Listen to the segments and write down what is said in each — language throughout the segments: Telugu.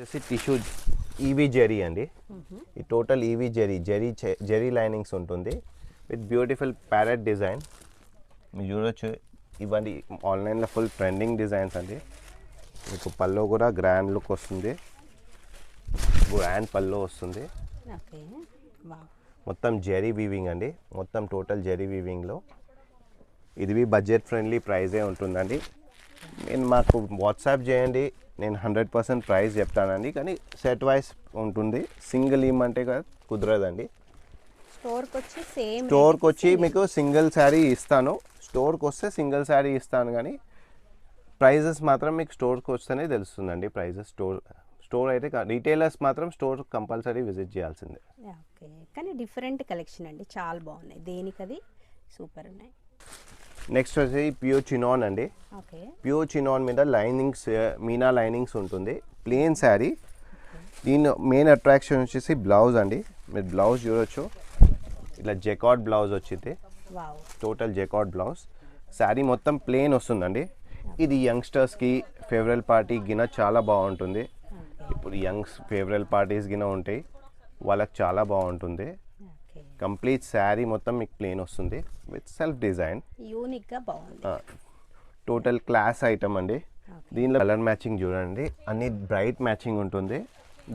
టిష్యూ ఈవీ జెరీ అండి. ఈ టోటల్ ఈవీ జెరీ లైనింగ్స్ ఉంటుంది విత్ బ్యూటిఫుల్ ప్యారెట్ డిజైన్. మీరు చూడొచ్చు, ఇవన్నీ ఆన్లైన్లో ఫుల్ ట్రెండింగ్ డిజైన్స్ అండి. మీకు పల్లో కూడా గ్రాండ్ లుక్ వస్తుంది, గ్రాండ్ పల్లో వస్తుంది. మొత్తం జెరీ వీవింగ్ అండి, మొత్తం టోటల్ జెరీ వీవింగ్లో. ఇది బడ్జెట్ ఫ్రెండ్లీ ప్రైజే ఉంటుందండి. నేను మాకు వాట్సాప్ చేయండి, నేను 100% ప్రైస్ చెప్తానండి. కానీ సెట్ వైస్ ఉంటుంది, సింగిల్ ఇమ్మంటే కుదరదండి. స్టోర్కి వచ్చి మీకు సింగిల్ శారీ ఇస్తాను, స్టోర్కి వస్తే సింగిల్ శారీ ఇస్తాను. కానీ ప్రైజెస్ మాత్రం మీకు స్టోర్కి వస్తేనే తెలుస్తుందండి. ప్రైజెస్ స్టోర్ అయితే రీటైలర్స్ మాత్రం స్టోర్ కంపల్సరీ విజిట్ చేయాల్సిందే. ఓకే, కానీ డిఫరెంట్ కలెక్షన్ అండి, చాలా బాగున్నాయి. దేనికది సూపర్ ఉన్నాయి. నెక్స్ట్ వచ్చి ప్యూర్ చినాన్ అండి. ప్యూర్ చినాన్ మీద లైనింగ్స్, మీనా లైనింగ్స్ ఉంటుంది, ప్లెయిన్ శారీ. దీని మెయిన్ అట్రాక్షన్ వచ్చేసి బ్లౌజ్ అండి. మీరు బ్లౌజ్ చూడొచ్చు, ఇట్లా జెకార్డ్ బ్లౌజ్ వచ్చింది, టోటల్ జెకార్డ్ బ్లౌజ్. శారీ మొత్తం ప్లెయిన్ వస్తుందండి. ఇది యంగ్స్టర్స్కి ఫేవరల్ పార్టీ గిన చాలా బాగుంటుంది. ఇప్పుడు యంగ్స్ ఫేవరల్ పార్టీస్ గిన ఉంటాయి, వాళ్ళకి చాలా బాగుంటుంది. కంప్లీట్ శారీ మొత్తం మీకు ప్లెయిన్ వస్తుంది విత్ సెల్ఫ్ డిజైన్, యూనిక్గా బాగుంది. టోటల్ క్లాస్ ఐటమ్ అండి. దీనిలో కలర్ మ్యాచింగ్ చూడండి, అన్ని బ్రైట్ మ్యాచింగ్ ఉంటుంది,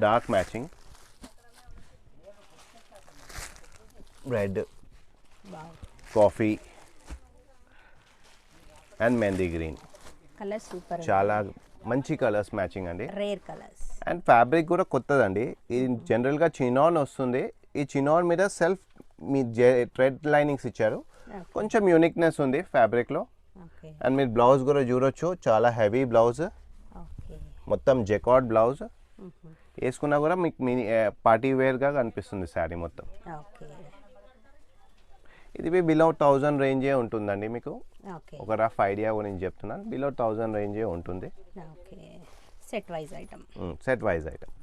dark matching, red, coffee and mehndi green. Colour super, చాలా మంచి కలర్స్ మ్యాచింగ్ అండి, రేర్ కలర్స్. అండ్ ఫ్యాబ్రిక్ కూడా కొత్తదండి. ఇది జనరల్గా చినాన్ వస్తుంది, ఈ చినాన్ మీద సెల్ఫ్ మీ థ్రెడ్ లైనింగ్స్ ఇచ్చారు, కొంచెం యూనిక్నెస్ ఉంది ఫ్యాబ్రిక్లో. అండ్ మీరు బ్లౌజ్ కూడా చూడొచ్చు, చాలా హెవీ బ్లౌజ్, మొత్తం జెకార్డ్ బ్లౌజ్. వేసుకున్నా కూడా మీకు పార్టీ వేర్గా కనిపిస్తుంది శారీ మొత్తం. ఇది బిలో 1000 రేంజే ఉంటుందండి. మీకు ఒక రఫ్ ఐడియా గురించి చెప్తున్నాను, బిలో 1000 రేంజే ఉంటుంది. Set wise item. Set wise item.